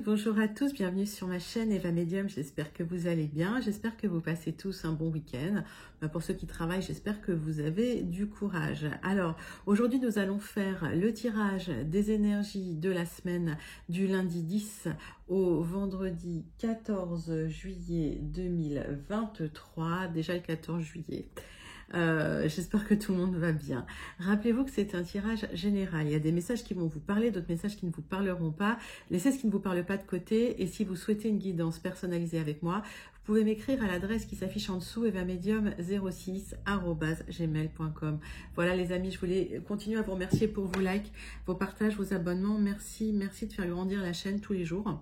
bonjour à tous, bienvenue sur ma chaîne Eva Medium, j'espère que vous allez bien, j'espère que vous passez tous un bon week-end. Pour ceux qui travaillent, j'espère que vous avez du courage. Alors, aujourd'hui nous allons faire le tirage des énergies de la semaine du lundi 10 au vendredi 14 juillet 2023, déjà le 14 juillet. J'espère que tout le monde va bien. Rappelez-vous que c'est un tirage général. Il y a des messages qui vont vous parler, d'autres messages qui ne vous parleront pas. Laissez ce qui ne vous parle pas de côté. Et si vous souhaitez une guidance personnalisée avec moi, vous pouvez m'écrire à l'adresse qui s'affiche en dessous, evamedium06@gmail.com. Voilà les amis, je voulais continuer à vous remercier pour vos likes, vos partages, vos abonnements. Merci de faire grandir la chaîne tous les jours.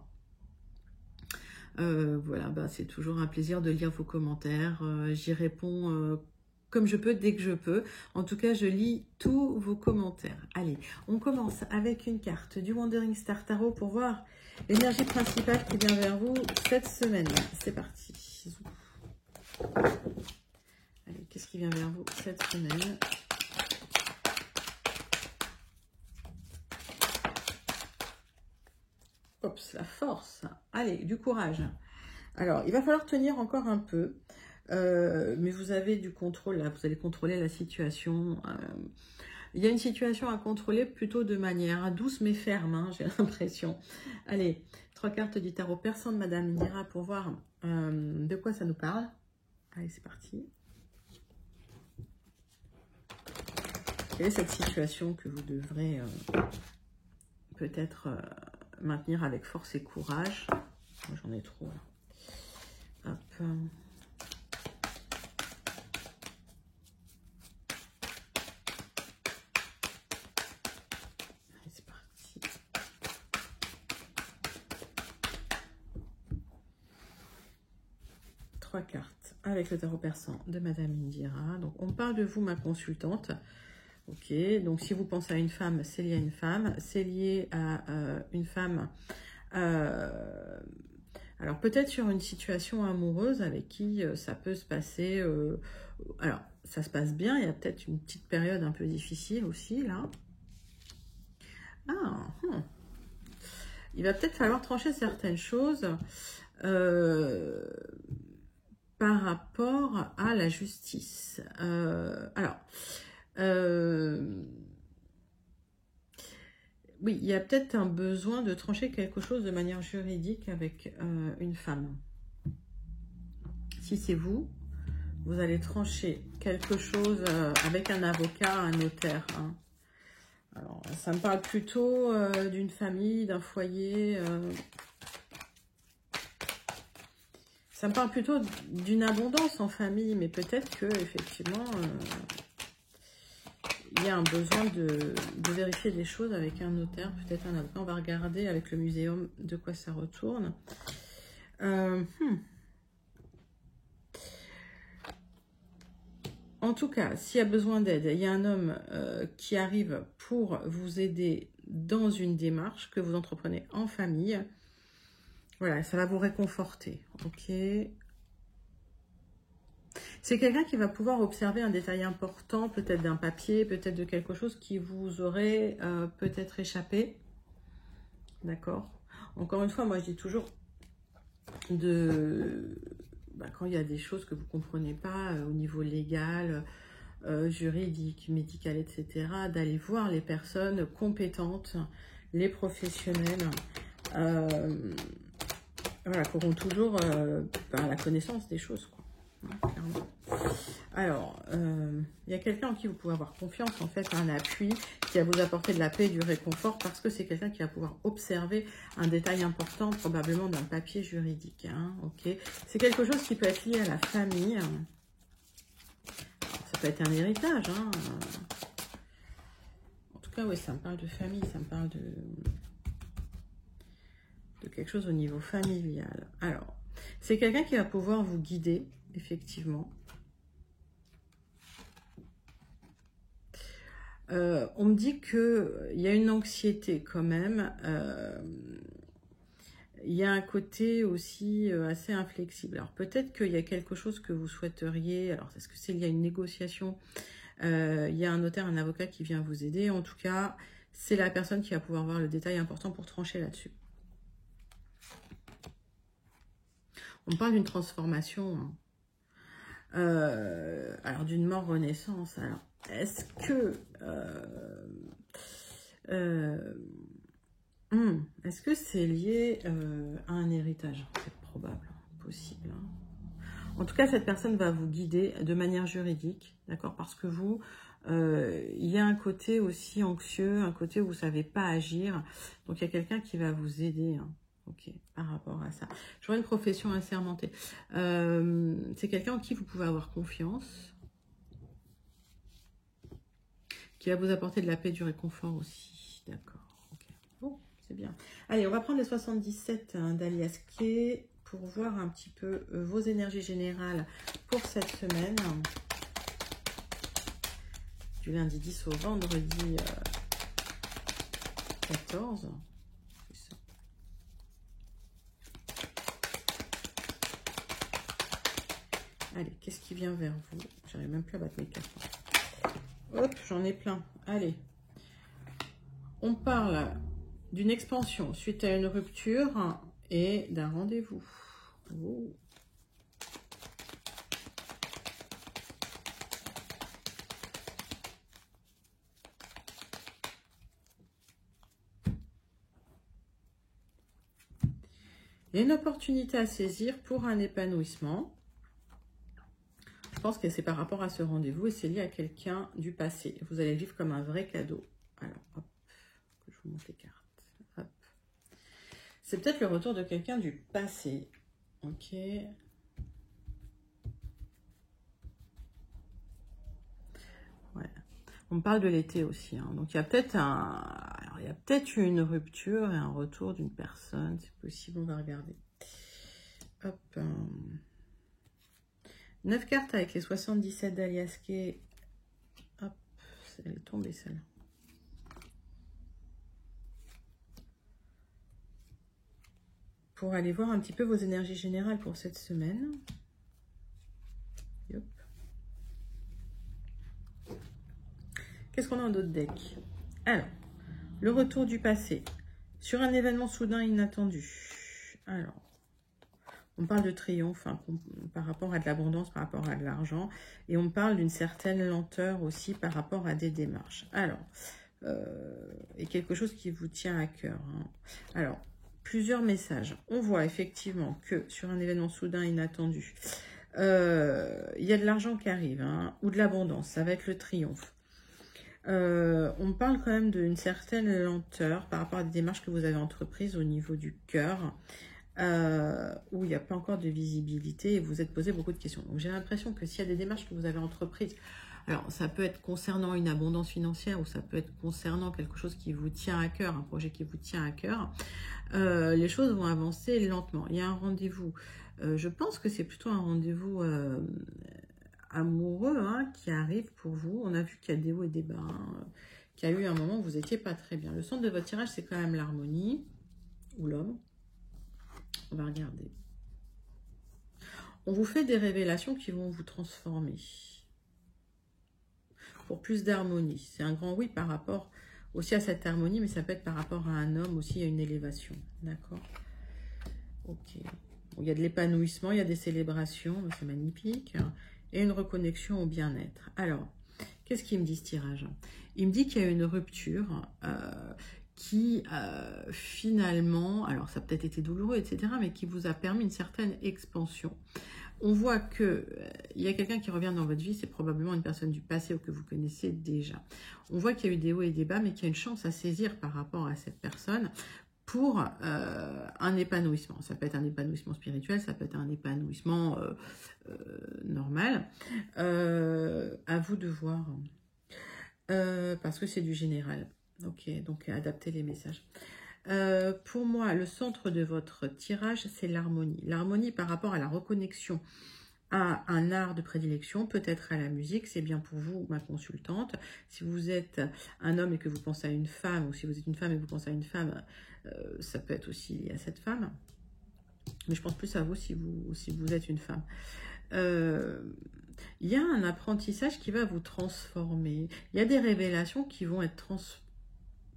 Voilà, c'est toujours un plaisir de lire vos commentaires. J'y réponds comme je peux, dès que je peux. En tout cas, je lis tous vos commentaires. Allez, on commence avec une carte du Wandering Star Tarot pour voir l'énergie principale qui vient vers vous cette semaine. C'est parti. Allez, qu'est-ce qui vient vers vous cette semaine? Oups, la force. Allez, du courage. Alors, il va falloir tenir encore un peu. Mais vous avez du contrôle là, vous allez contrôler la situation. Il y a une situation à contrôler plutôt de manière douce mais ferme, hein, j'ai l'impression. Allez, 3 cartes du tarot persan de Madame Indira pour voir de quoi ça nous parle. Allez, c'est parti. Quelle est cette situation que vous devrez peut-être maintenir avec force et courage? J'en ai trop là. Hop. Cartes avec le tarot persan de Madame Indira. Donc on parle de vous, ma consultante. Ok, donc si vous pensez à une femme, c'est lié à une femme, c'est lié à une femme. Alors peut-être sur une situation amoureuse avec qui ça peut se passer. Alors ça se passe bien. Il y a peut-être une petite période un peu difficile aussi là. Il va peut-être falloir trancher certaines choses. Par rapport à la justice. Oui, il y a peut-être un besoin de trancher quelque chose de manière juridique avec une femme. Si c'est vous, vous allez trancher quelque chose avec un avocat, un notaire. Hein. Alors, ça me parle plutôt d'une famille, d'un foyer... Ça me parle plutôt d'une abondance en famille, mais peut-être que effectivement il y a un besoin de vérifier des choses avec un notaire, peut-être un avocat. On va regarder avec le muséum de quoi ça retourne. En tout cas, s'il y a besoin d'aide, il y a un homme qui arrive pour vous aider dans une démarche que vous entreprenez en famille. Voilà, ça va vous réconforter, ok. C'est quelqu'un qui va pouvoir observer un détail important, peut-être d'un papier, peut-être de quelque chose qui vous aurait peut-être échappé. D'accord. Encore une fois, moi je dis toujours, quand il y a des choses que vous ne comprenez pas au niveau légal, juridique, médical, etc., d'aller voir les personnes compétentes, les professionnels, voilà, qui auront toujours la connaissance des choses, quoi. Clairement. Alors, il y a quelqu'un en qui vous pouvez avoir confiance, en fait, un appui qui va vous apporter de la paix et du réconfort, parce que c'est quelqu'un qui va pouvoir observer un détail important, probablement d'un papier juridique. Hein, ok. C'est quelque chose qui peut être lié à la famille. Ça peut être un héritage. Hein. En tout cas, oui, ça me parle de famille, ça me parle de quelque chose au niveau familial. Alors, c'est quelqu'un qui va pouvoir vous guider, effectivement. On me dit qu'il y a une anxiété quand même. Il y a un côté aussi assez inflexible. Alors, peut-être qu'il y a quelque chose que vous souhaiteriez. Alors, est-ce que c'est lié à une négociation? Il y a un notaire, un avocat qui vient vous aider. En tout cas, c'est la personne qui va pouvoir voir le détail important pour trancher là-dessus. On parle d'une transformation, hein. Alors, d'une mort-renaissance. Alors, est-ce que... est-ce que c'est lié à un héritage? C'est probable, possible, hein. En tout cas, cette personne va vous guider de manière juridique, d'accord? Parce que vous, il y a un côté aussi anxieux, un côté où vous ne savez pas agir. Donc, il y a quelqu'un qui va vous aider, hein. Ok, par rapport à ça. Je vois une profession assermentée. C'est quelqu'un en qui vous pouvez avoir confiance, qui va vous apporter de la paix, du réconfort aussi. D'accord, ok. Bon, c'est bien. Allez, on va prendre les 77 d'Alias Kay pour voir un petit peu vos énergies générales pour cette semaine. Du lundi 10 au vendredi 14. Allez, qu'est-ce qui vient vers vous? J'arrive même plus à battre mes cartes. Hop, j'en ai plein. Allez. On parle d'une expansion suite à une rupture et d'un rendez-vous. Oh. Il y a une opportunité à saisir pour un épanouissement. Je pense que c'est par rapport à ce rendez-vous et c'est lié à quelqu'un du passé. Vous allez vivre comme un vrai cadeau. Alors, hop, que je vous montre les cartes. Hop. C'est peut-être le retour de quelqu'un du passé. Ok. Ouais. On parle de l'été aussi, hein. Donc il y a peut-être une rupture et un retour d'une personne. C'est possible, on va regarder. Hop. 9 cartes avec les 77 d'Alias Kay. Hop, elle est tombée celle-là. Pour aller voir un petit peu vos énergies générales pour cette semaine. Yep. Qu'est-ce qu'on a en d'autres decks? Alors, le retour du passé. Sur un événement soudain inattendu. Alors, on parle de triomphe, hein, par rapport à de l'abondance, par rapport à de l'argent. Et on parle d'une certaine lenteur aussi par rapport à des démarches. Alors, et quelque chose qui vous tient à cœur, hein. Alors, plusieurs messages. On voit effectivement que sur un événement soudain inattendu, il y a de l'argent qui arrive, hein, ou de l'abondance. Ça va être le triomphe. On parle quand même d'une certaine lenteur par rapport à des démarches que vous avez entreprises au niveau du cœur, où il n'y a pas encore de visibilité et vous êtes posé beaucoup de questions. Donc j'ai l'impression que s'il y a des démarches que vous avez entreprises, alors ça peut être concernant une abondance financière ou ça peut être concernant quelque chose qui vous tient à cœur, un projet qui vous tient à cœur, les choses vont avancer lentement. Il y a un rendez-vous, je pense que c'est plutôt un rendez-vous amoureux, hein, qui arrive pour vous. On a vu qu'il y a des hauts et des bas, hein, qu'il y a eu un moment où vous n'étiez pas très bien. Le centre de votre tirage, c'est quand même l'harmonie ou l'homme. On va regarder. On vous fait des révélations qui vont vous transformer pour plus d'harmonie. C'est un grand oui par rapport aussi à cette harmonie, mais ça peut être par rapport à un homme aussi, à une élévation. D'accord? Ok. Bon, il y a de l'épanouissement, il y a des célébrations, c'est magnifique. Et une reconnexion au bien-être. Alors, qu'est-ce qu'il me dit ce tirage? Il me dit qu'il y a une rupture qui finalement, alors ça a peut-être été douloureux, etc., mais qui vous a permis une certaine expansion. On voit qu'il y a quelqu'un qui revient dans votre vie, c'est probablement une personne du passé ou que vous connaissez déjà. On voit qu'il y a eu des hauts et des bas, mais qu'il y a une chance à saisir par rapport à cette personne pour un épanouissement. Ça peut être un épanouissement spirituel, ça peut être un épanouissement normal. À vous de voir. Parce que c'est du général. Ok, donc adaptez les messages. Pour moi, le centre de votre tirage, c'est l'harmonie. L'harmonie par rapport à la reconnexion à un art de prédilection, peut-être à la musique, c'est bien pour vous, ma consultante. Si vous êtes un homme et que vous pensez à une femme, ou si vous êtes une femme et que vous pensez à une femme, ça peut être aussi lié à cette femme. Mais je pense plus à vous si vous êtes une femme. Il y a un apprentissage qui va vous transformer. Il y a des révélations qui vont être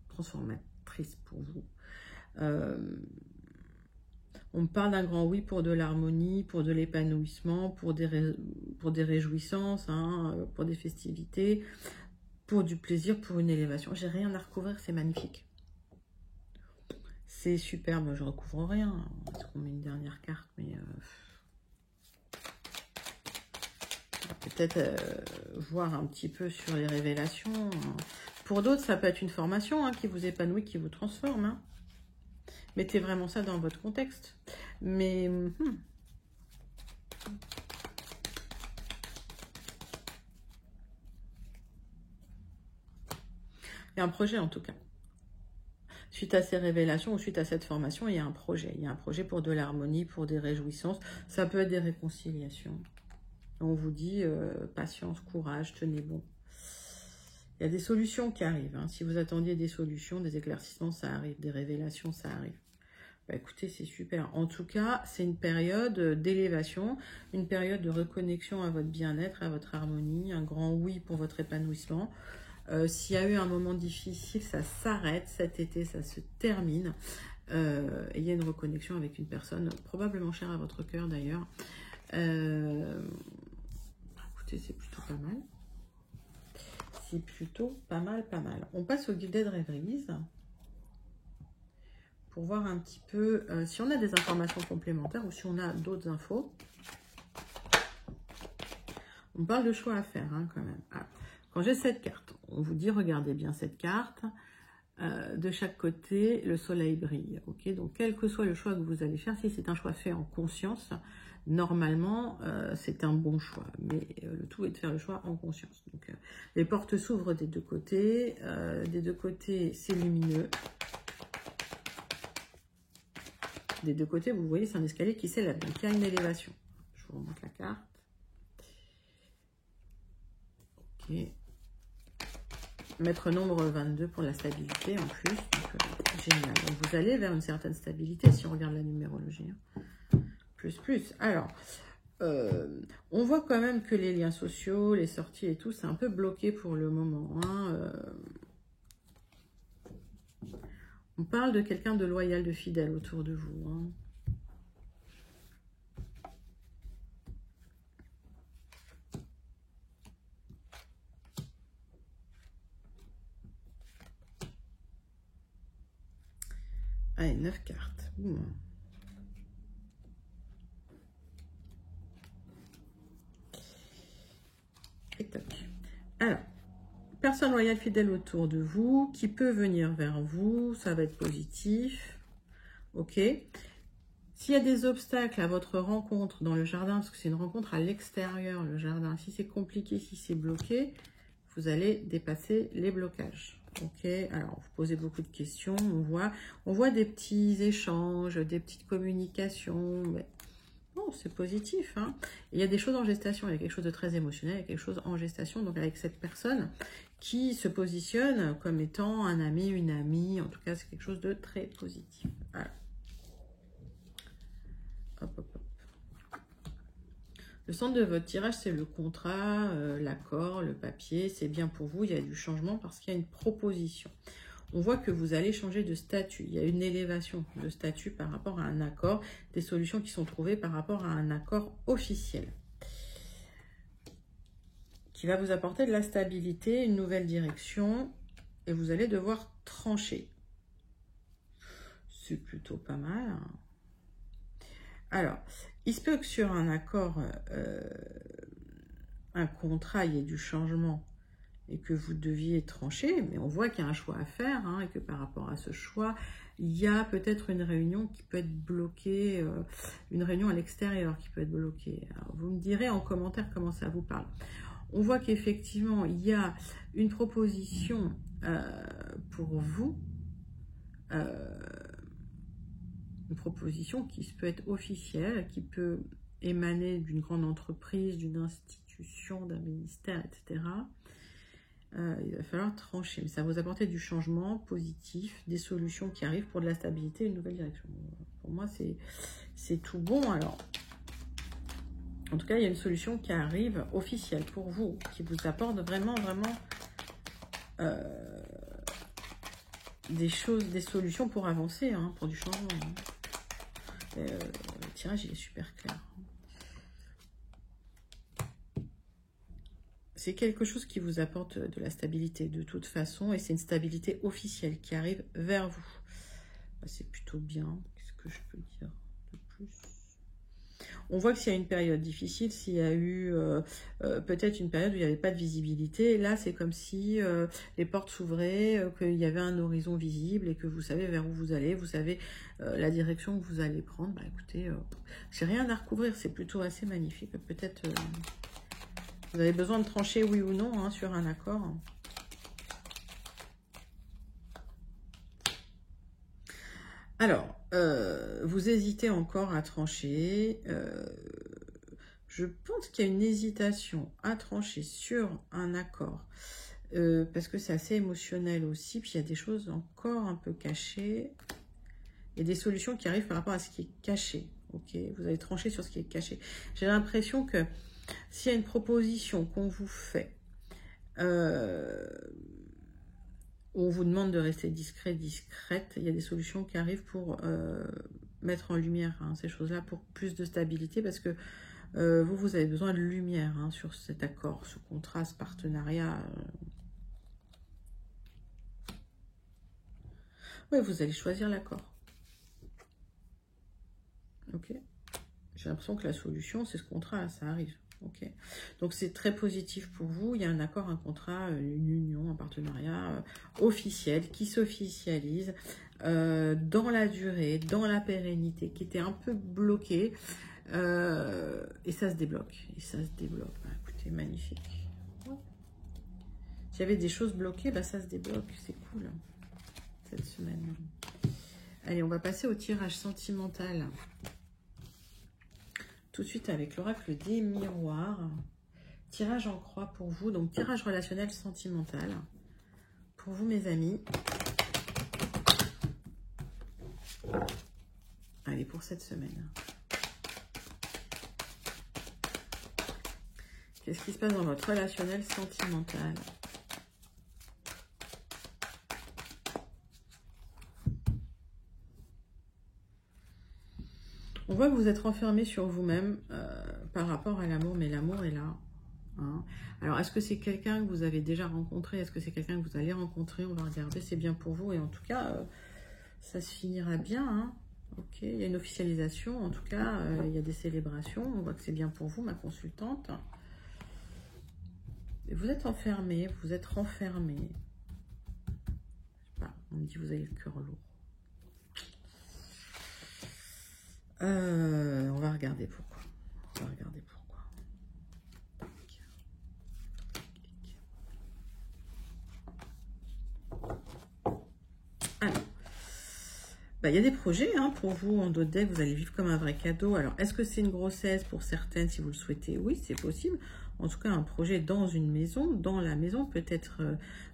transformatrices pour vous. On me parle d'un grand oui pour de l'harmonie, pour de l'épanouissement, pour des réjouissances, hein, pour des festivités, pour du plaisir, pour une élévation. J'ai rien à recouvrir, c'est magnifique. C'est superbe, je ne recouvre rien. Est-ce qu'on met une dernière carte, mais... peut-être voir un petit peu sur les révélations. Pour d'autres, ça peut être une formation, hein, qui vous épanouit, qui vous transforme. Hein. Mettez vraiment ça dans votre contexte. Mais... il y a un projet en tout cas. Suite à ces révélations ou suite à cette formation, il y a un projet. Il y a un projet pour de l'harmonie, pour des réjouissances. Ça peut être des réconciliations. On vous dit patience, courage, tenez bon. Il y a des solutions qui arrivent. Hein. Si vous attendiez des solutions, des éclaircissements, ça arrive. Des révélations, ça arrive. Bah, écoutez, c'est super. En tout cas, c'est une période d'élévation, une période de reconnexion à votre bien-être, à votre harmonie, un grand oui pour votre épanouissement. S'il y a eu un moment difficile, ça s'arrête cet été, ça se termine. Et il y a une reconnexion avec une personne probablement chère à votre cœur d'ailleurs. Écoutez, c'est plutôt pas mal. C'est plutôt pas mal, pas mal. On passe au Gilded Rêveries pour voir un petit peu si on a des informations complémentaires ou si on a d'autres infos. On parle de choix à faire, hein, quand même. Ah. Quand j'ai cette carte, on vous dit, regardez bien cette carte. De chaque côté, le soleil brille. Ok, donc, quel que soit le choix que vous allez faire, si c'est un choix fait en conscience, normalement, c'est un bon choix. Mais le tout est de faire le choix en conscience. Donc, les portes s'ouvrent des deux côtés. Des deux côtés, c'est lumineux. Des deux côtés, vous voyez, c'est un escalier qui s'élève. Donc, il y a une élévation. Je vous remonte la carte. Ok. Maître nombre 22 pour la stabilité en plus. Donc, génial. Donc, vous allez vers une certaine stabilité si on regarde la numérologie. Hein. Plus. Alors, on voit quand même que les liens sociaux, les sorties et tout, c'est un peu bloqué pour le moment. Hein. On parle de quelqu'un de loyal, de fidèle autour de vous. Hein. Allez, 9 cartes. Boum. Et toc. Alors, personne loyale, fidèle autour de vous, qui peut venir vers vous, ça va être positif. Ok. S'il y a des obstacles à votre rencontre dans le jardin, parce que c'est une rencontre à l'extérieur, le jardin, si c'est compliqué, si c'est bloqué, vous allez dépasser les blocages. Ok, alors vous posez beaucoup de questions, on voit des petits échanges, des petites communications, mais bon, c'est positif. Hein. Il y a des choses en gestation, il y a quelque chose de très émotionnel, il y a quelque chose en gestation, donc avec cette personne qui se positionne comme étant un ami, une amie, en tout cas c'est quelque chose de très positif. Voilà. Hop, hop, hop. Le centre de votre tirage, c'est le contrat, l'accord, le papier. C'est bien pour vous, il y a du changement parce qu'il y a une proposition. On voit que vous allez changer de statut. Il y a une élévation de statut par rapport à un accord, des solutions qui sont trouvées par rapport à un accord officiel qui va vous apporter de la stabilité, une nouvelle direction et vous allez devoir trancher. C'est plutôt pas mal. Hein. Alors, il se peut que sur un accord, un contrat, il y ait du changement et que vous deviez trancher, mais on voit qu'il y a un choix à faire, hein, et que par rapport à ce choix, il y a peut-être une réunion qui peut être bloquée, une réunion à l'extérieur qui peut être bloquée. Alors, vous me direz en commentaire comment ça vous parle. On voit qu'effectivement, il y a une proposition pour vous, une proposition qui peut être officielle, qui peut émaner d'une grande entreprise, d'une institution, d'un ministère, etc. Il va falloir trancher, mais ça va vous apporter du changement positif, des solutions qui arrivent pour de la stabilité, une nouvelle direction. Pour moi, c'est tout bon. Alors, en tout cas, il y a une solution qui arrive officielle pour vous, qui vous apporte vraiment des choses, des solutions pour avancer, hein, pour du changement. Hein. Le tirage, il est super clair. C'est quelque chose qui vous apporte de la stabilité de toute façon, et c'est une stabilité officielle qui arrive vers vous. C'est plutôt bien. Qu'est-ce que je peux dire de plus? On voit que s'il y a une période difficile, s'il y a eu peut-être une période où il n'y avait pas de visibilité, là c'est comme si les portes s'ouvraient, qu'il y avait un horizon visible et que vous savez vers où vous allez, vous savez la direction que vous allez prendre. Bah écoutez, j'ai rien à recouvrir, c'est plutôt assez magnifique. Peut-être vous avez besoin de trancher oui ou non hein, sur un accord. Alors, vous hésitez encore à trancher. Je pense qu'il y a une hésitation à trancher sur un accord. Parce que c'est assez émotionnel aussi. Puis il y a des choses encore un peu cachées. Il y a des solutions qui arrivent par rapport à ce qui est caché. Ok, vous allez trancher sur ce qui est caché. J'ai l'impression que s'il y a une proposition qu'on vous fait, on vous demande de rester discret, discrète, il y a des solutions qui arrivent pour mettre en lumière hein, ces choses-là, pour plus de stabilité, parce que vous avez besoin de lumière hein, sur cet accord, ce contrat, ce partenariat. Oui, vous allez choisir l'accord. Ok. J'ai l'impression que la solution, c'est ce contrat, ça arrive. Ok. Donc c'est très positif pour vous. Il y a un accord, un contrat, une union, un partenariat officiel qui s'officialise dans la durée, dans la pérennité, qui était un peu bloqué. Et ça se débloque. Et ça se débloque. Bah, écoutez, magnifique. Ouais. S'il y avait des choses bloquées, bah, ça se débloque. C'est cool cette semaine. Allez, on va passer au tirage sentimental. Tout de suite avec l'oracle des miroirs. Tirage en croix pour vous. Donc, tirage relationnel sentimental. Pour vous, mes amis. Allez, pour cette semaine. Qu'est-ce qui se passe dans votre relationnel sentimental? On voit que vous êtes renfermé sur vous-même par rapport à l'amour, mais l'amour est là. Hein. Alors, est-ce que c'est quelqu'un que vous avez déjà rencontré? Est-ce que c'est quelqu'un que vous allez rencontrer? On va regarder, c'est bien pour vous. Et en tout cas, ça se finira bien. Hein. Ok, il y a une officialisation. En tout cas, il y a des célébrations. On voit que c'est bien pour vous, ma consultante. Et vous êtes enfermé, vous êtes renfermé. Je sais pas, on me dit que vous avez le cœur lourd. On va regarder pourquoi. On va regarder pourquoi. Alors, bah, il y a des projets hein, pour vous en dos de deck, vous allez vivre comme un vrai cadeau. Alors, est-ce que c'est une grossesse pour certaines si vous le souhaitez? Oui, c'est possible. En tout cas, un projet dans une maison, dans la maison, peut-être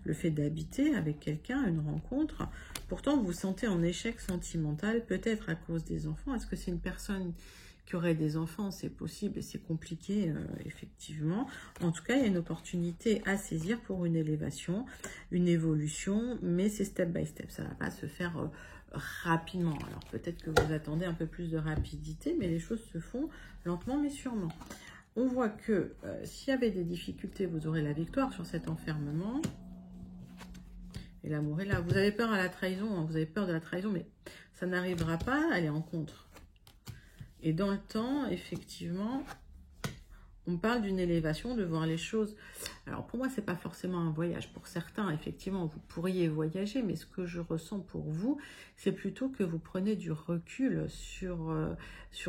le fait d'habiter avec quelqu'un, une rencontre. Pourtant, vous vous sentez en échec sentimental, peut-être à cause des enfants. Est-ce que c'est une personne qui aurait des enfants? C'est possible et c'est compliqué, effectivement. En tout cas, il y a une opportunité à saisir pour une élévation, une évolution, mais c'est step by step. Ça ne va pas se faire rapidement. Alors, peut-être que vous attendez un peu plus de rapidité, mais les choses se font lentement mais sûrement. On voit que s'il y avait des difficultés, vous aurez la victoire sur cet enfermement. Et l'amour est là. Vous avez peur à la trahison, hein, vous avez peur de la trahison, mais ça n'arrivera pas, elle est en contre. Et dans le temps, effectivement, on parle d'une élévation, de voir les choses. Alors pour moi, ce n'est pas forcément un voyage. Pour certains, effectivement, vous pourriez voyager, mais ce que je ressens pour vous, c'est plutôt que vous prenez du recul sur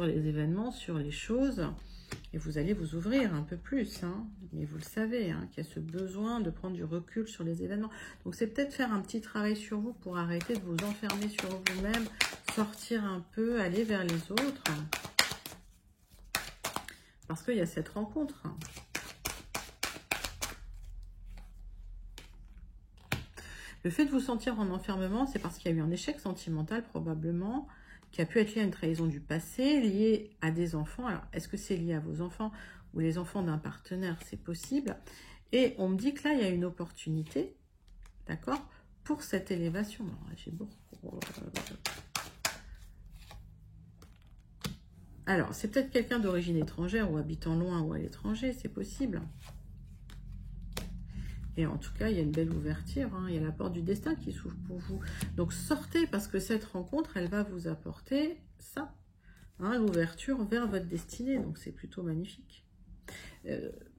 les événements, sur les choses. Et vous allez vous ouvrir un peu plus, hein. Mais vous le savez, hein, qu'il y a ce besoin de prendre du recul sur les événements. Donc c'est peut-être faire un petit travail sur vous pour arrêter de vous enfermer sur vous-même, sortir un peu, aller vers les autres. Parce qu'il y a cette rencontre. Le fait de vous sentir en enfermement, c'est parce qu'il y a eu un échec sentimental probablement, qui a pu être lié à une trahison du passé, lié à des enfants. Alors, est-ce que c'est lié à vos enfants ou les enfants d'un partenaire? C'est possible. Et on me dit que là, il y a une opportunité, d'accord, pour cette élévation. J'ai beaucoup... Alors, c'est peut-être quelqu'un d'origine étrangère ou habitant loin ou à l'étranger, c'est possible. Et en tout cas, il y a une belle ouverture, hein. Il y a la porte du destin qui s'ouvre pour vous. Donc, sortez parce que cette rencontre, elle va vous apporter ça, hein, l'ouverture vers votre destinée. Donc, c'est plutôt magnifique.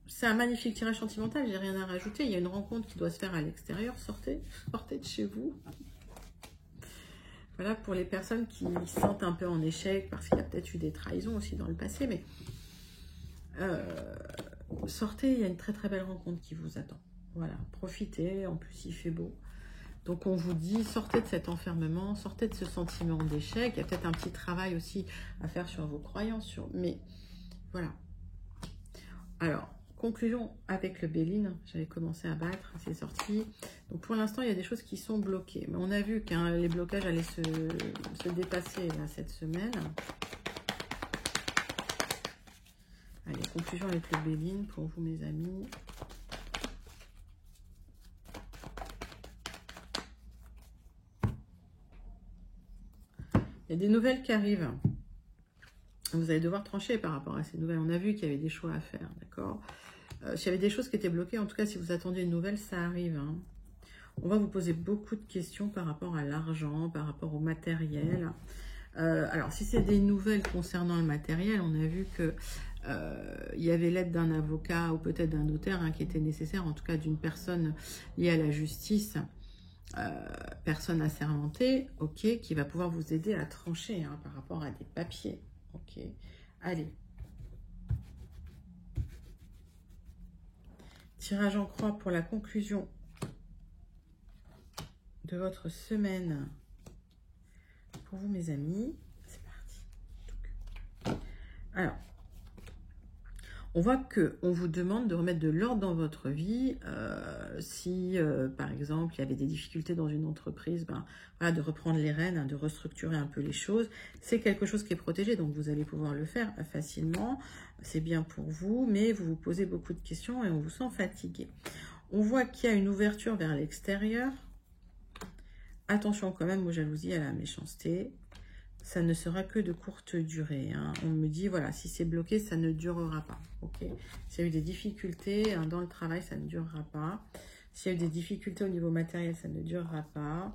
C'est un magnifique tirage sentimental, j'ai rien à rajouter. Il y a une rencontre qui doit se faire à l'extérieur. Sortez de chez vous. Voilà, pour les personnes qui se sentent un peu en échec, parce qu'il y a peut-être eu des trahisons aussi dans le passé, mais sortez, il y a une très très belle rencontre qui vous attend. Voilà, profitez, en plus il fait beau. Donc on vous dit, sortez de cet enfermement, sortez de ce sentiment d'échec. Il y a peut-être un petit travail aussi à faire sur vos croyances, mais voilà. Alors, conclusion avec le Béline, j'avais commencé à battre, c'est sorti. Donc pour l'instant, il y a des choses qui sont bloquées. Mais on a vu que les blocages allaient se dépasser là, cette semaine. Allez, conclusion avec le Béline pour vous, mes amis. Il y a des nouvelles qui arrivent. Vous allez devoir trancher par rapport à ces nouvelles. On a vu qu'il y avait des choix à faire, d'accord? S'il y avait des choses qui étaient bloquées, en tout cas, si vous attendiez une nouvelle, ça arrive, hein. On va vous poser beaucoup de questions par rapport à l'argent, par rapport au matériel. Alors, si c'est des nouvelles concernant le matériel, on a vu que il y avait l'aide d'un avocat ou peut-être d'un notaire, hein, qui était nécessaire, en tout cas d'une personne liée à la justice, personne assermentée, ok, qui va pouvoir vous aider à trancher, hein, par rapport à des papiers, ok. Allez. Tirage en croix pour la conclusion de votre semaine pour vous, mes amis. C'est parti. Alors, on voit qu'on vous demande de remettre de l'ordre dans votre vie. Si, par exemple, il y avait des difficultés dans une entreprise, ben, voilà, de reprendre les rênes, hein, de restructurer un peu les choses. C'est quelque chose qui est protégé, donc vous allez pouvoir le faire facilement. C'est bien pour vous, mais vous vous posez beaucoup de questions et on vous sent fatigué. On voit qu'il y a une ouverture vers l'extérieur. Attention quand même aux jalousies, à la méchanceté. Ça ne sera que de courte durée, hein. On me dit, voilà, si c'est bloqué, ça ne durera pas. Ok. S'il y a eu des difficultés, hein, dans le travail, ça ne durera pas. S'il y a eu des difficultés au niveau matériel, ça ne durera pas.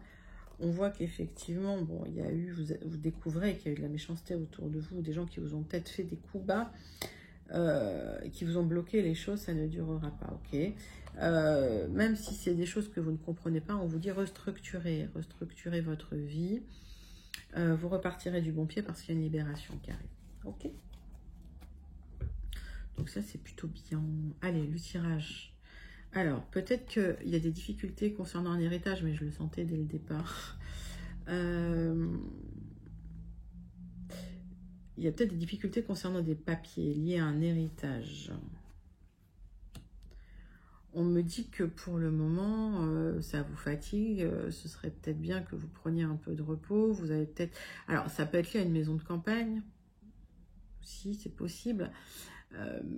On voit qu'effectivement, bon, il y a eu, vous découvrez qu'il y a eu de la méchanceté autour de vous, des gens qui vous ont peut-être fait des coups bas, qui vous ont bloqué les choses, ça ne durera pas, ok. Même si c'est des choses que vous ne comprenez pas, on vous dit restructurer votre vie. Vous repartirez du bon pied parce qu'il y a une libération qui arrive, ok. Donc ça, c'est plutôt bien. Allez, le tirage. Alors, peut-être qu'il y a des difficultés concernant un héritage, mais je le sentais dès le départ. Il y a peut-être des difficultés concernant des papiers liés à un héritage. On me dit que pour le moment, ça vous fatigue. Ce serait peut-être bien que vous preniez un peu de repos. Vous avez peut-être... Alors, ça peut être lié à une maison de campagne. Si, c'est possible.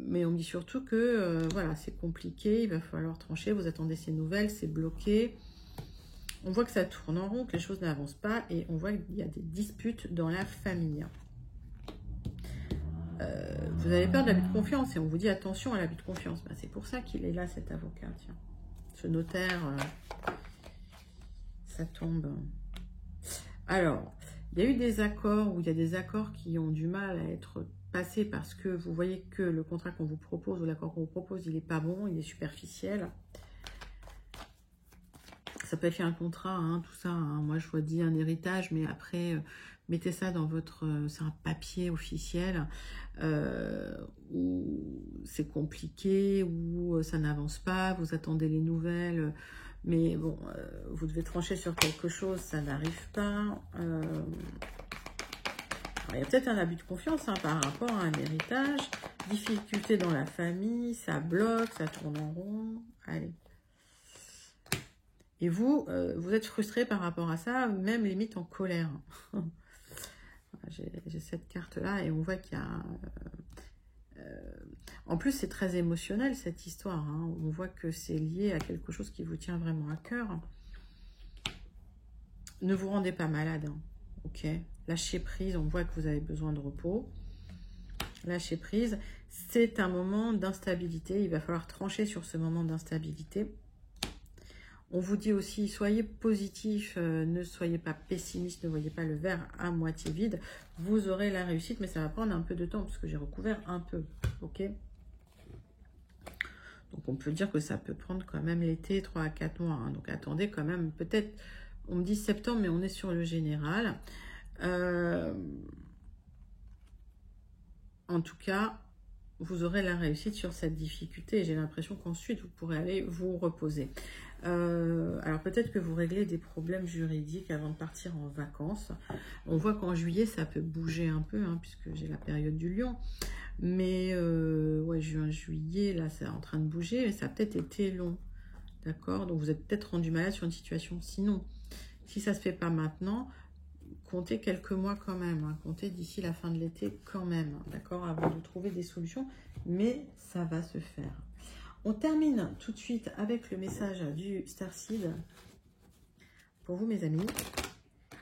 Mais on me dit surtout que, voilà, c'est compliqué. Il va falloir trancher. Vous attendez ces nouvelles. C'est bloqué. On voit que ça tourne en rond, que les choses n'avancent pas. Et on voit qu'il y a des disputes dans la famille. Vous avez peur de l'abus de confiance et on vous dit attention à l'abus de confiance. Ben, c'est pour ça qu'il est là, cet avocat. Tiens, ce notaire, ça tombe. Alors, il y a eu des accords où il y a des accords qui ont du mal à être passés parce que vous voyez que le contrat qu'on vous propose ou l'accord qu'on vous propose, il n'est pas bon, il est superficiel. Ça peut être un contrat, hein, tout ça. Hein. Moi, je vous dis un héritage, mais après, mettez ça dans votre... c'est un papier officiel où c'est compliqué, où ça n'avance pas, vous attendez les nouvelles, mais bon, vous devez trancher sur quelque chose, ça n'arrive pas. Il y a peut-être un abus de confiance, hein, par rapport à un héritage, difficulté dans la famille, ça bloque, ça tourne en rond. Allez. Et vous, vous êtes frustré par rapport à ça, même limite en colère. J'ai cette carte-là et on voit qu'il y a... en plus, c'est très émotionnel, cette histoire. Hein. On voit que c'est lié à quelque chose qui vous tient vraiment à cœur. Ne vous rendez pas malade, hein. Ok. Lâchez prise, on voit que vous avez besoin de repos. Lâcher prise. C'est un moment d'instabilité. Il va falloir trancher sur ce moment d'instabilité. On vous dit aussi, soyez positif, ne soyez pas pessimiste, ne voyez pas le verre à moitié vide. Vous aurez la réussite, mais ça va prendre un peu de temps, parce que j'ai recouvert un peu, ok? Donc on peut dire que ça peut prendre quand même l'été, 3 à 4 mois. Hein. Donc attendez quand même, peut-être, on me dit septembre, mais on est sur le général. En tout cas, vous aurez la réussite sur cette difficulté. J'ai l'impression qu'ensuite, vous pourrez aller vous reposer. Alors peut-être que vous réglez des problèmes juridiques avant de partir en vacances. On voit qu'en juillet, ça peut bouger un peu, hein, puisque j'ai la période du lion. Mais ouais, juin, juillet, là, c'est en train de bouger. Mais ça a peut-être été long. D'accord? Donc vous êtes peut-être rendu malade sur une situation. Sinon, si ça ne se fait pas maintenant, comptez quelques mois quand même. Hein, comptez d'ici la fin de l'été quand même. D'accord? Avant de trouver des solutions. Mais ça va se faire. On termine tout de suite avec le message du Starseed. Pour vous, mes amis.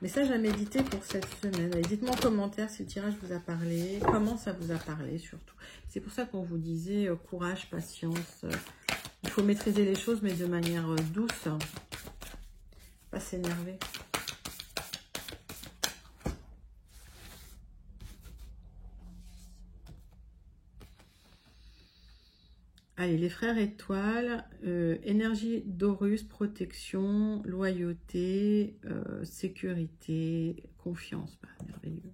Message à méditer pour cette semaine. Dites-moi en commentaire si le tirage vous a parlé, comment ça vous a parlé surtout. C'est pour ça qu'on vous disait courage, patience. Il faut maîtriser les choses, mais de manière douce. Pas s'énerver. Allez, les frères étoiles, énergie d'Horus, protection, loyauté, sécurité, confiance. Bah, merveilleux.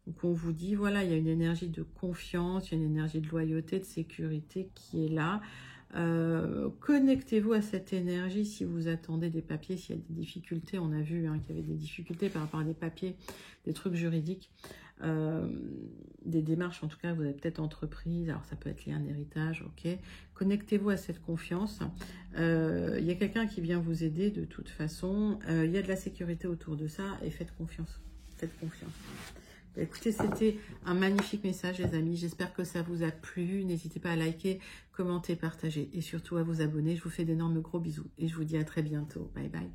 Donc on vous dit, voilà, il y a une énergie de confiance, il y a une énergie de loyauté, de sécurité qui est là. Connectez-vous à cette énergie si vous attendez des papiers, s'il y a des difficultés. On a vu hein, qu'il y avait des difficultés par rapport à des papiers, des trucs juridiques. Des démarches en tout cas vous avez peut-être entreprises, alors ça peut être lié à un héritage, ok, connectez-vous à cette confiance. Il y a quelqu'un qui vient vous aider de toute façon, il y a de la sécurité autour de ça et faites confiance. Écoutez, c'était un magnifique message les amis, j'espère que ça vous a plu, n'hésitez pas à liker, commenter, partager et surtout à vous abonner. Je vous fais d'énormes gros bisous et je vous dis à très bientôt, bye bye.